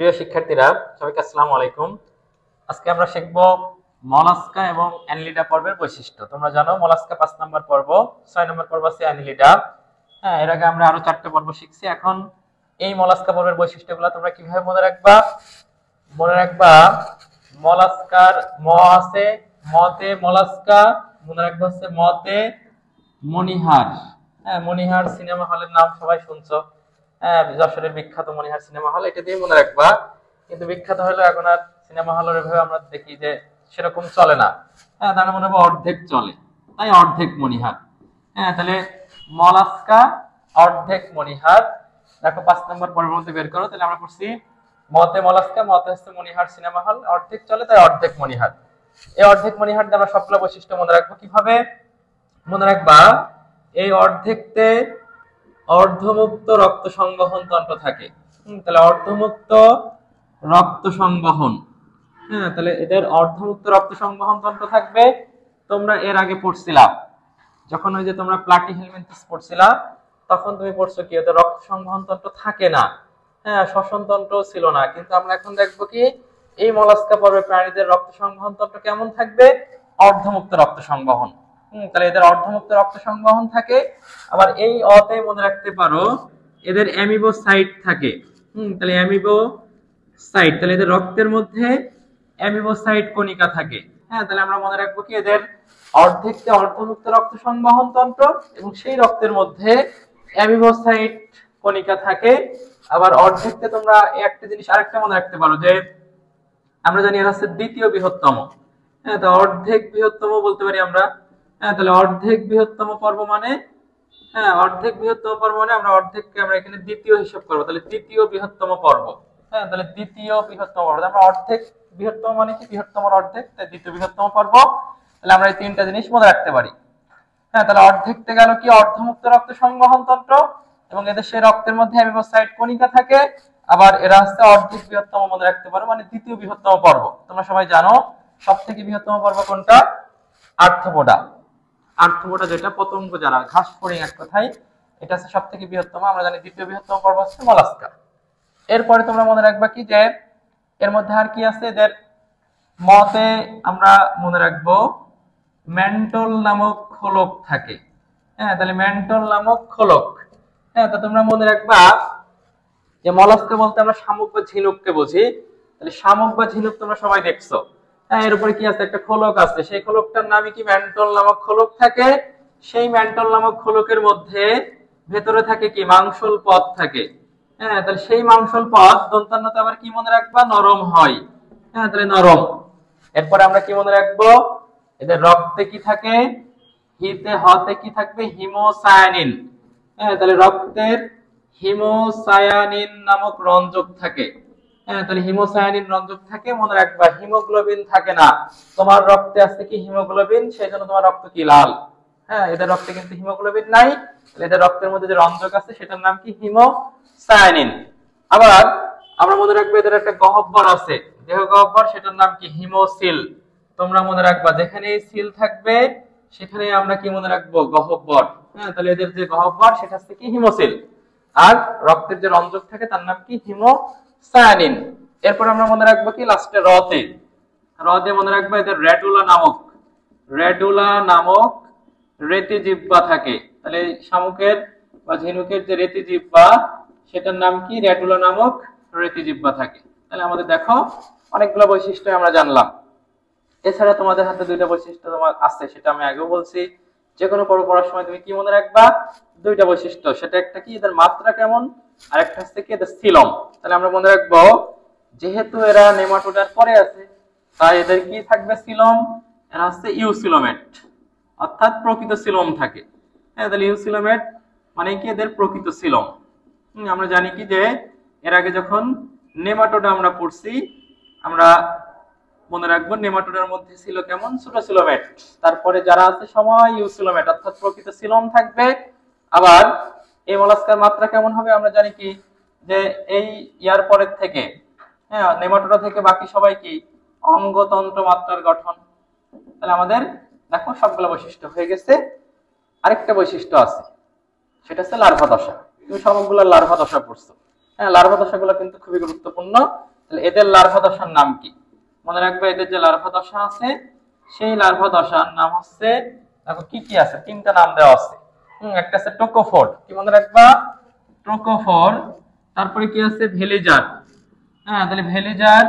প্রিয় শিক্ষার্থীরা, সবাইকে আসসালামু আলাইকুম। আজকে আমরা শিখব মলাস্কা এবং অ্যানিলিডা পর্বের বৈশিষ্ট্য। তোমরা জানো মলাস্কা 5 নম্বর পর্ব, 6 নম্বর পর্ব আছে অ্যানিলিডা। হ্যাঁ, এর আগে আমরা আরো 4টা পর্ব শিখছি। এখন এই মলাস্কা পর্বের বৈশিষ্ট্যগুলো তোমরা কিভাবে মনে রাখবা? মলাস্কার ম আছে, মতে মলাস্কা, মনে রাখবা হচ্ছে মতে মনিহার। হ্যাঁ, মনিহার সিনেমা হলের নাম সবাই শুনছো। হ্যাঁ, যশোরের বিখ্যাত মনিহার সিনেমা হল, এটা দিয়ে মনে রাখবা। কিন্তু বিখ্যাত হলো এখন আর সিনেমা হলের ভাবে আমরা দেখি যে সেরকম চলে না। হ্যাঁ, তাহলে মনে হবে অর্ধেক চলে, তাই অর্ধেক মনিহার। হ্যাঁ, তাহলে মলাস্কা অর্ধেক মনিহার। দেখো 5 নম্বর পর্বের মধ্যে বের করো। তাহলে আমরা করছি মতে মলাস্কা, মতে হচ্ছে মনিহার সিনেমা হল, অর্ধেক চলে তাই অর্ধেক মনিহার। এই অর্ধেক মনিহার দিয়ে আমরা সবগুলো বৈশিষ্ট্য মনে রাখবো। কিভাবে মনে রাখবা? এই অর্ধেকতে অর্ধমুক্ত রক্ত সংবহন তন্ত্র থাকে। তাহলে অর্ধমুক্ত রক্ত সংবহন, হ্যাঁ, তাহলে এদের অর্ধমুক্ত রক্ত সংবহন তন্ত্র থাকবে। তোমরা এর আগে পড়ছিলা যখন ওই যে তোমরা প্লাটিহেলমিনথেস পড়ছিলা, তখন তুমি পড়ছো কি এদের রক্ত সংবহন তন্ত্র থাকে না, হ্যাঁ, শ্বসন তন্ত্র ছিল না। কিন্তু আমরা এখন দেখবো কি এই মলাস্কা পর্বে প্রাণীদের রক্ত সংবহন তন্ত্র কেমন থাকবে? অর্ধমুক্ত রক্ত সংবহন। তাহলে এদের অর্ধমুক্ত রক্ত সংবহন থাকে। আবার এই অতে মনে রাখতে পারো এদের অ্যামিবোসাইট থাকে। তাহলে অ্যামিবোসাইট, তাহলে এদের রক্তের মধ্যে অ্যামিবোসাইট কণিকা থাকে। হ্যাঁ, তাহলে আমরা মনে রাখবো কি এদের অর্ধেকটা অর্ধমুক্ত রক্ত সংবহন তন্ত্র এবং সেই রক্তের মধ্যে অ্যামিবোসাইট কণিকা থাকে। আবার অর্ধেকটা তোমরা একটা জিনিস আরেকটা মনে রাখতে পারো যে আমরা জানি এরা হচ্ছে দ্বিতীয় বৃহত্তম। হ্যাঁ, তো অর্ধেক বৃহত্তম বলতে পারি আমরা। হ্যাঁ, তাহলে অর্ধেক বৃহত্তম পর্ব মানে, হ্যাঁ, অর্ধেক বৃহত্তম পর্ব মানে আমরা অর্ধেককে আমরা এখানে দ্বিতীয় হিসাব করবো। তাহলে তৃতীয় বৃহত্তম পর্ব। হ্যাঁ, তাহলে দ্বিতীয় বৃহত্তম পর্ব আমরা অর্ধেক বৃহত্তম মানে কি বৃহত্তম অর্ধেক, তাই দ্বিতীয় বৃহত্তম পর্ব। তাহলে আমরা এই তিনটা জিনিস মনে রাখতে পারি। হ্যাঁ, তাহলে অর্ধেকতে গেল কি অর্ধমুক্ত রক্ত সংবহন তন্ত্র এবং এদের সেই রক্তের মধ্যে অ্যামিবোসাইট কণিকা থাকে। আবার এরা হচ্ছে অর্ধেক বৃহত্তম মনে রাখতে পারো, মানে দ্বিতীয় বৃহত্তম পর্ব। তোমরা সবাই জানো সবথেকে বৃহত্তম পর্ব কোনটা? আর্থ্রোপোডা। আর্থ্রোপোডা যেটা পতঙ্গ যারা ঘাস ফড়িং এক কথায়, এটা হচ্ছে সবথেকে বৃহত্তম। আমরা জানি দ্বিতীয় বৃহত্তম পর্ব হচ্ছে মলাস্কা। এরপরে তোমরা মনে রাখবা কি যে এর মধ্যে আর কি আছে? এদের মতে আমরা মনে রাখবো মেন্টল নামক খোলক থাকে। হ্যাঁ, তাহলে মেন্টল নামক খোলক। হ্যাঁ, তো তোমরা মনে রাখবা যে মলাস্কা বলতে আমরা শামুক বা ঝিনুককে বুঝি। তাহলে শামুক বা ঝিনুক তোমরা সবাই দেখছো। হ্যাঁ, এর উপরে কি আছে? একটা খোলক আছে। সেই খোলকটার নামই কি? মেন্টল নামক খোলক থাকে। সেই মেন্টল নামক খোলকের মধ্যে ভেতরে থাকে কি? মাংসল পদ থাকে। হ্যাঁ, তাহলে সেই মাংসল পদ দন্তান্নতে আবার কি মনে রাখবা? নরম হয়। হ্যাঁ, তাহলে নরম। এরপরে আমরা কি মনে রাখবো? এদের রক্তে কি থাকে? হতে কি থাকবে? হিমোসায়ানিন। হ্যাঁ, তাহলে রক্তের হিমোসায়ানিন নামক রঞ্জক থাকে। হ্যাঁ, তাহলে হিমোসায়ানিন রঞ্জক থাকে। মনে রাখবা হিমোগ্লোবিন থাকে না। তোমার রক্তে আছে কি? হিমোগ্লোবিন, সেই জন্য তোমার রক্ত কি? লাল। হ্যাঁ, এদের রক্তে কিন্তু হিমোগ্লোবিন নাই। এদের রক্তের মধ্যে যে রঞ্জক আছে সেটার নাম কি? হিমোসায়ানিন। আবার আমরা মনে রাখবো এদের একটা গহ্বর আছে, দেহ গহ্বর, সেটার নাম কি? হিমোসিল। তোমরা মনে রাখবা যেখানে সিল থাকবে সেখানে আমরা কি মনে রাখবো? গহ্বর। হ্যাঁ, তাহলে এদের যে গহ্বর সেটা হচ্ছে কি? হিমোসিল। আর রক্তের যে রঞ্জক থাকে তার নাম কি? হিমোসায়ানিন। এরপর আমরা মনে রাখবো কি? লাস্টে রতে মনে রাখবো এদের রেডুলা নামক রেতিজিহ্বা থাকে। তাহলে শামুকের বা ঝিনুকের যে রেতিজিহ্বা সেটার নাম কি? রেডুলা নামক রেতিজিহ্বা থাকে। তাহলে আমাদের দেখো অনেকগুলো বৈশিষ্ট্য আমরা জানলাম। এছাড়া তোমাদের হাতে 2টা বৈশিষ্ট্য তোমার আছে, সেটা আমি আগেও বলছি। যে কোনো পড়া পড়ার সময় তুমি কি মনে রাখবা? 2টা বৈশিষ্ট্য। সেটা একটা কি? এদের মাত্রা কেমন, আর একটা হচ্ছে কি? এদের সিলম। তাহলে আমরা মনে রাখবো যেহেতু এরা নেমাটোডার পরে আছে তাই এদের কি থাকবে? সিলম। এরা হচ্ছে ইউসিলোমেট, অর্থাৎ প্রকৃত সিলম থাকে। হ্যাঁ, তাহলে ইউসিলোমেট মানে কি? এদের প্রকৃত সিলম। আমরা জানি কি যে এর আগে যখন নেমাটোডা আমরা পড়ছি, আমরা মনে রাখবো নেমাটোডার মধ্যে ছিল কেমন? সুডোসিলোমেট। তারপরে যারা আছে সবাই ইউসিলোমেট, অর্থাৎ প্রকৃত সিলম থাকবে। আবার এই মলাস্কার মাত্রা কেমন হবে? আমরা জানি কি যে এই ইয়ার পরের থেকে, হ্যাঁ, নেমাটোডা থেকে বাকি সবাই কি? অঙ্গতন্ত্র মাত্রার গঠন। তাহলে আমাদের দেখো সবগুলো বৈশিষ্ট্য হয়ে গেছে। আরেকটা বৈশিষ্ট্য আছে, সেটা হচ্ছে লার্ভা দশা। তুমি সবগুলো লার্ভা দশা পড়ছো। হ্যাঁ, লার্ভা দশাগুলো কিন্তু খুবই গুরুত্বপূর্ণ। তাহলে এদের লার্ভা দশার নাম কি? মনে রাখবে এদের যে লার্ভা দশা আছে সেই লার্ভা দশার নাম হচ্ছে, দেখো কি কি আছে, তিনটা নাম দেওয়া আছে। একটা আছে টোকোফোর, কি মনে রাখবা? টোকোফোর। তারপরে কি আছে? ভেলিজার। হ্যাঁ, তাহলে ভেলিজার।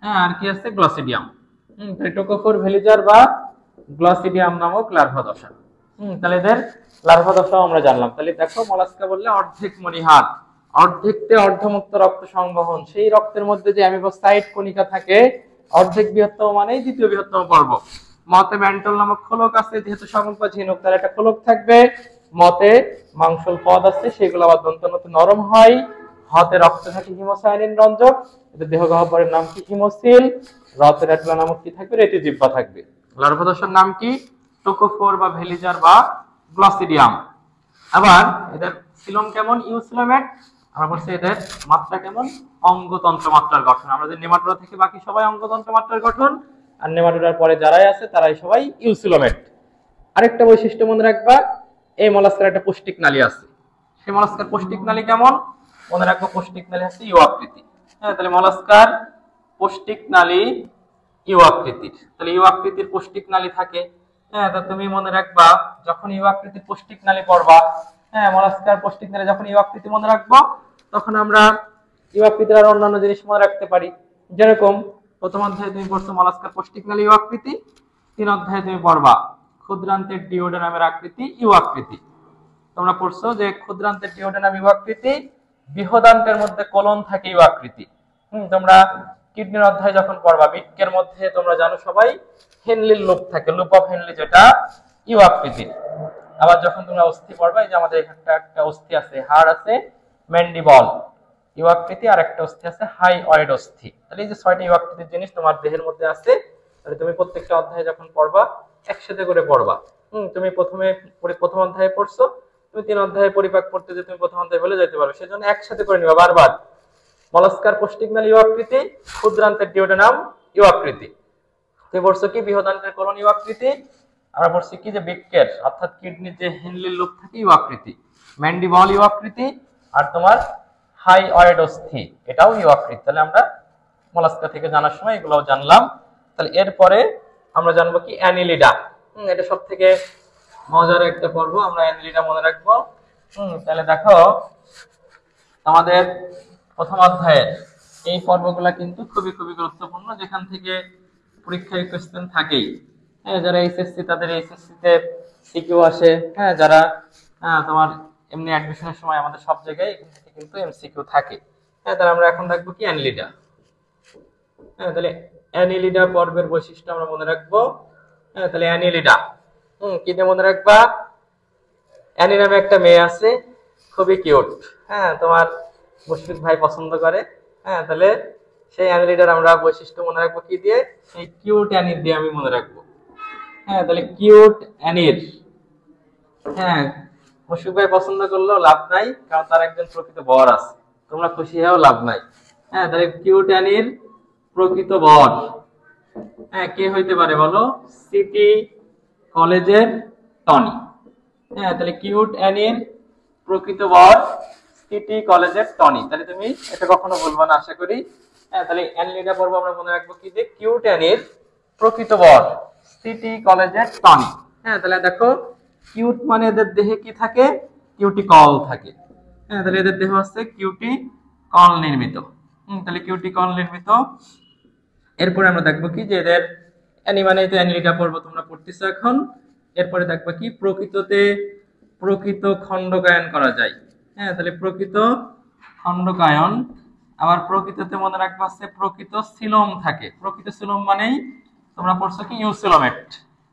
হ্যাঁ, আর কি আছে? গ্লসিডিয়াম। তাহলে টোকোফোর, ভেলিজার বা গ্লসিডিয়াম নামক লার্ভা দশা। তাহলে এদের লার্ভা দশাও আমরা জানলাম। তাহলে দেখো মলাস্কা বললে অর্ধেক মণিহার, অর্ধেকতে অর্ধমুক্ত রক্ত সংবহন, সেই রক্তের মধ্যে যে অ্যামিবোসাইট কণিকা থাকে, অর্ধেক বৃহত্তম মানেই দ্বিতীয় বৃহত্তম পর্ব। মতে ম্যান্টল নামক খোলক আছে, যেহেতু সমল্প ঝিনুক তার একটা খোলক থাকবে। মতে মাংসল পদ আছে, সেগুলো আবার দন্তনত নরম হয়। হাতে রক্ত থাকে হিমোসায়ানিন রঞ্জক, এটা দেহ গহ্বরের নাম কি? হিমোসিল। রথের এটলা নামক কি থাকবে? রেটিজিহ্বা থাকবে। লার্ভা দশার নাম কি? টোকোফোর বা ভেলিজার বা গ্লসিডিয়াম। আবার এদের সিলোম কেমন? ইউসিলোমেট। আমরা বলছি এদের মাত্রা কেমন? অঙ্গতন্ত্র মাত্রার গঠন। আমরা যে নেমাটোডা থেকে বাকি সবাই অঙ্গতন্ত্র মাত্রার গঠন, আর নেমাটোডার পরে যারাই আছে তারাই সবাই ইউসিলোমেট। আরেকটা বৈশিষ্ট্য মনে রাখবা, এই মলাস্কার একটা পুষ্টিক নালী আছে। সেই মলাস্কার পুষ্টিক নালী কেমন? মনে রাখবো পুষ্টিক নালী হচ্ছে ইউ আকৃতি। হ্যাঁ, তাহলে মলাস্কার পুষ্টিক নালী ইউ আকৃতির। তাহলে ইউ আকৃতির পুষ্টিক নালী থাকে। হ্যাঁ, তা তুমি মনে রাখবা যখন ইউ আকৃতির পুষ্টিক নালী পড়বা, হ্যাঁ, মলাস্কার পুষ্টিক নালী যখন ইউ আকৃতি মনে রাখবো, তখন আমরা ইউ আকৃতির আর অন্যান্য জিনিস মনে রাখতে পারি। যেরকম প্রথম অধ্যায়ে তুমি পড়ছো মলাস্কার পুষ্টিক নালী ইউ আকৃতি, 3 অধ্যায়ে তুমি পড়বা ক্ষুদ্রান্তের ডিওডেনামের আকৃতি ইউ আকৃতি। তোমরা পড়ছো যে ক্ষুদ্রান্তের ডিওডেনাম ইউ আকৃতি, বৃহদান্তের মধ্যে কোলন থাকে ইউ আকৃতি। তোমরা কিডনির অধ্যায় যখন পড়বা, বৃক্কের মধ্যে তোমরা জানো সবাই হেনলির লুপ থাকে, লুপ অফ হেনলি, যেটা ইউ আকৃতির। আবার যখন তোমরা অস্থি পড়বা, এই যে আমাদের এখানটা একটা অস্থি আছে, হাড় আছে, ম্যান্ডিবল ইউ আকৃতি, আর একটা অস্থি আছে হাইওয়েড অস্থি। তাহলে এই যে 6টা ইউ আকৃতির জিনিস তোমার দেহের মধ্যে আছে। তাহলে তুমি প্রত্যেকটা অধ্যায়ে যখন পড়বা একসাথে করে পড়বা। তুমি প্রথম অধ্যায়ে পড়ছো, তুমি 3 অধ্যায়ে পরিপাক পড়তে যে তুমি প্রথম অধ্যায়ে ভুলে যেতে পারো, সেজন্য একসাথে করে নিবা বারবার। মলাস্কার পুষ্টিক নালী ইউ আকৃতি, ক্ষুদ্রান্তের ডিওডেনাম ইউ আকৃতি। তুমি পড়ছো কি? বৃহদান্তের কোলন ইউ আকৃতি। আমরা পড়ছি কি? যে বৃক্কের অর্থাৎ কিডনির যে হেনলির লুপ থাকে ইউ আকৃতি, ম্যান্ডিবল ইউ আকৃতি, আর তোমার হাইওয়েড অস্থি এটাও ইউ আকৃতি। তাহলে আমরা মলাস্কা থেকে জানার সময় এগুলোও জানলাম। তাহলে এরপরে আমরা জানবো কি? অ্যানিলিডা। এটা সব থেকে মজার একটা পর্ব, আমরা অ্যানিলিডা মনে রাখবো। তাহলে দেখো আমাদের প্রথম অধ্যায়ে এই পর্বগুলা কিন্তু খুবই খুবই গুরুত্বপূর্ণ, যেখান থেকে পরীক্ষায় কোশ্চেন থাকেই। হ্যাঁ, যারা এইচএসসি তাদের এইচএসসি তে সিকিউ আসে। হ্যাঁ, যারা তোমার এমনি অ্যাডমিশনের সময় আমাদের সব জায়গায় এখান থেকে কিন্তু এমসিকিউ থাকে। হ্যাঁ, তাহলে আমরা এখন দেখবো কি? অ্যানিলিডা। হ্যাঁ, তাহলে অ্যানিলিডা পর্বের বৈশিষ্ট্য আমরা মনে রাখবো। হ্যাঁ, তাহলে অ্যানিলিডা কি দিয়ে মনে রাখবা? অ্যানি নামে একটা মেয়ে আছে, খুবই কিউট। হ্যাঁ, তোমার মুশফিক ভাই পছন্দ করে। হ্যাঁ, তাহলে সেই অ্যানিলিডার আমরা বৈশিষ্ট্য মনে রাখবো কি দিয়ে? সেই কিউট অ্যানির দিয়ে আমি মনে রাখবো। হ্যাঁ, তাহলে কিউট অ্যানির। হ্যাঁ, মুশফিক ভাই পছন্দ করলেও লাভ নাই, কারণ তার একজন প্রকৃত বর আছে, তোমরা খুশি হয়েও লাভ নাই। হ্যাঁ, তাহলে কিউট অ্যানির প্রকৃত বর হ্যাঁ কে হইতে পারে বলো? সিটি কলেজের টনি। হ্যাঁ, তাহলে কিউট অ্যানির প্রকৃত বর সিটি কলেজের টনি। তাহলে তুমি এটা কখনো বলবা না আশা করি। হ্যাঁ, তাহলে অ্যানিলিডা পর্ব আমরা মনে রাখবো কি? যে কিউট অ্যানির প্রকৃত বর সিটি কলেজের টনি। হ্যাঁ, তাহলে দেখো কিউট মানে এদের দেহে কি থাকে? কিউটিকল থাকে। হ্যাঁ, তাহলে এদের দেহ হচ্ছে কিউটিকল নির্মিত। তাহলে কিউটিকল নির্মিত। এরপরে আমরা দেখবো কি? যে এদের অ্যানি মানে তো অ্যানিলিডা পর্ব তোমরা পড়তেছো এখন। এরপরে দেখবো কি? প্রকৃততে প্রকৃত খণ্ডকায়ন করা যায়। হ্যাঁ, তাহলে প্রকৃত খণ্ডকায়ন। আবার প্রকৃততে মনে রাখবা আছে প্রকৃত সিলোম থাকে। প্রকৃত সিলোম মানেই তোমরা পড়ছো কি? ইউসিলোমেট।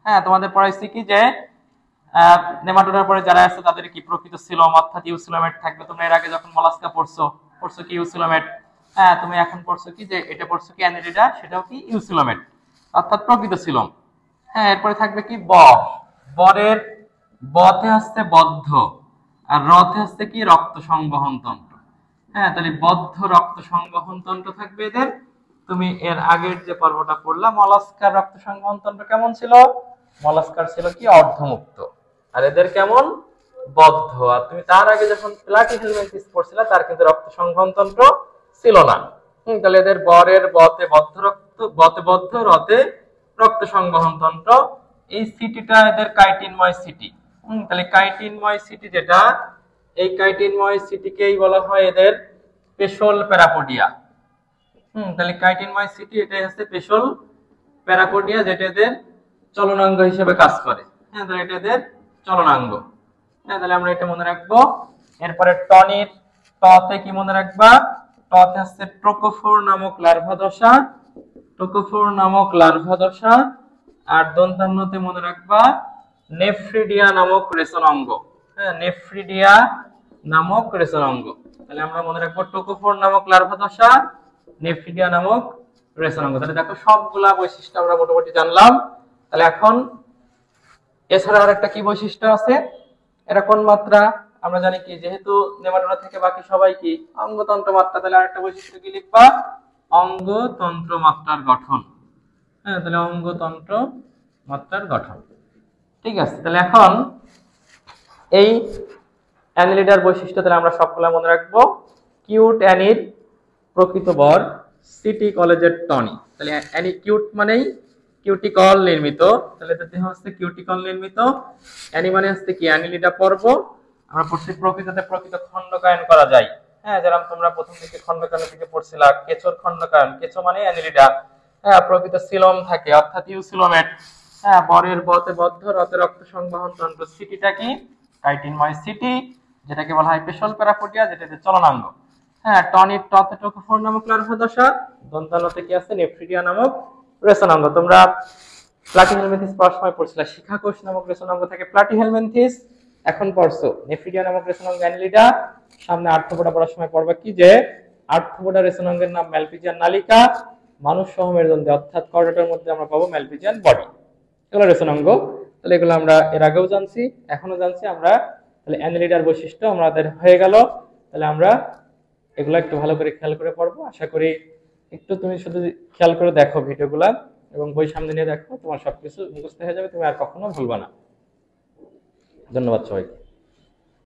হ্যাঁ, তোমাদের পড়াইছি কি? যে নেমাটোডার পরে যারা আছে তাদের কি প্রকৃত সিলোম অর্থাৎ ইউসিলোমেট থাকবে। তোমরা এর আগে যখন মলাস্কা পড়ছো কি? ইউসিলোমেট। হ্যাঁ, তুমি এখন পড়ছো কি? যে এটা পড়ছো কি? অ্যানিলিডা, সেটাও কি? ইউসিলোমেট অর্থাৎ প্রকৃত সিলোম। হ্যাঁ, এরপরে থাকবে কি? বরের বতে হচ্ছে বদ্ধ, আর রথে হচ্ছে কি? রক্ত সংবহন তন্ত্র। হ্যাঁ, তাহলে বদ্ধ রক্ত সংবহন তন্ত্র থাকবে এদের। তুমি এর আগের যে পর্বটা পড়লাম মলাস্কার রক্ত সংবহন তন্ত্র কেমন ছিল? মলাস্কার ছিল কি? অর্ধমুক্ত। আর এদের কেমন? বদ্ধ। আর তুমি তার আগে যখন প্লাটিহেলমিনথেস পড়ছিলা তার কিন্তু রক্ত সংবহন তন্ত্র ছিল না। তাহলে এদের বরের বতে বদ্ধ রক্ত, বতে বদ্ধ, রতে রক্ত সংবহন তন্ত্র। এই সিটিটা এদের কাইটিনময় সিটি। তাহলে কাইটিনময় সিটি যেটা, এই কাইটিনময় সিটিকেই বলা হয় এদের পেশল প্যারাপোডিয়া। তাহলে কাইটিনময় সিটি এটাই হচ্ছে পেশল প্যারাপোডিয়া, যেটা এদের চলনাঙ্গ হিসেবে কাজ করে। হ্যাঁ, তাহলে এটা এদের চলনাঙ্গ। হ্যাঁ, তাহলে আমরা এটা মনে রাখবো। এরপরে টনির টতে কি মনে রাখবা? টতে হচ্ছে ট্রোকোফোর নামক লার্ভা দশা, ট্রোকোফোর নামক লার্ভা দশা। আর দন্তান্নতে মনে রাখবা নেফ্রিডিয়া নামক রেচনাঙ্গ। হ্যাঁ, নেফ্রিডিয়া নামক রেচনাঙ্গ। তাহলে আমরা মনে রাখবো ট্রোকোফোর নামক লার্ভা দশা, নেফ্রিডিয়া নামক রেচনাঙ্গ। তাহলে দেখো সবগুলা বৈশিষ্ট্য আমরা মোটামুটি জানলাম। তাহলে এখন এছাড়া আর একটা কি বৈশিষ্ট্য আছে, এটা কোন মাত্রা? আমরা জানি কি, যেহেতু নেমাটোডা থেকে বাকি সবাই কি অঙ্গতন্ত্র মাত্রা, তাহলে আরেকটা বৈশিষ্ট্য কি লিখবা? অঙ্গতন্ত্র মাত্রার গঠন। হ্যাঁ, তাহলে অঙ্গতন্ত্র মাত্রার গঠন। ঠিক আছে, তাহলে এখন এই অ্যানিলিডার বৈশিষ্ট্য তাহলে আমরা সবগুলা মনে রাখবো। কিউট অ্যানির প্রকৃত বর সিটি কলেজের টনি। তাহলে অ্যানি কিউট মানেই কিউটিকল নির্মিত, তাহলে এদের দেহ হচ্ছে কিউটিকল নির্মিত। অ্যানি মানে হচ্ছে কি, অ্যানিলিডা পর্ব। আমরা পড়ছি প্রকৃততে প্রকৃত খণ্ডকায়ন করা যায়। হ্যাঁ, যেরকম তোমরা প্রথম দিকে খণ্ডকায়ন থেকে পড়ছিলা কেঁচোর খণ্ডকায়ন। কেঁচো মানে অ্যানিলিডা। হ্যাঁ, প্রকৃত সিলোম থাকে অর্থাৎ ইউসিলোমেট। হ্যাঁ, বরের বতে বদ্ধ, রতে রক্ত সংবহন তন্ত্র। সিটিটা কি? কাইটিনময় সিটি, যেটাকে বলা হয় পেশল প্যারাপোডিয়া, যেটা চলনাঙ্গ। হ্যাঁ, টনির টতে ট্রোকোফোর নামক লার্ভা দশা, দন্তান্নতে কি আছে? নেফ্রিডিয়া নামক রেচনাঙ্গ। তোমরা প্লাটিহেলমিনথেস পড়ার সময় পড়ছিলা শিখাকোষ নামক রেচনাঙ্গ থেকে প্লাটিহেলমিনথেস। এখন পড়ছো নেফ্রিডিয়া নামক রেচনাঙ্গ অ্যানিলিডা। সামনে আর্থ্রোপোডা পড়ার সময় পড়বা কি, যে আর্থ্রোপোডা রেচনাঙ্গের নাম ম্যালপিজিয়ান নালিকা। মানুষ সহ মেরুদণ্ডে অর্থাৎ কর্ডাটার মধ্যে আমরা পাবো ম্যালপিজিয়ান বডি। এগুলো রেচনাঙ্গ। তাহলে এগুলো আমরা এর আগেও জানছি, এখনো জানছি আমরা। তাহলে অ্যানিলিডার বৈশিষ্ট্য আমাদের হয়ে গেল। তাহলে আমরা এগুলো একটু ভালো করে খেয়াল করে পড়বো। আশা করি একটু তুমি শুধু খেয়াল করে দেখো ভিডিওগুলা এবং বই সামনে নিয়ে দেখো, তোমার সবকিছু মুখস্থ হয়ে যাবে, তুমি আর কখনো ভুলবা না। ধন্যবাদ সবাইকে।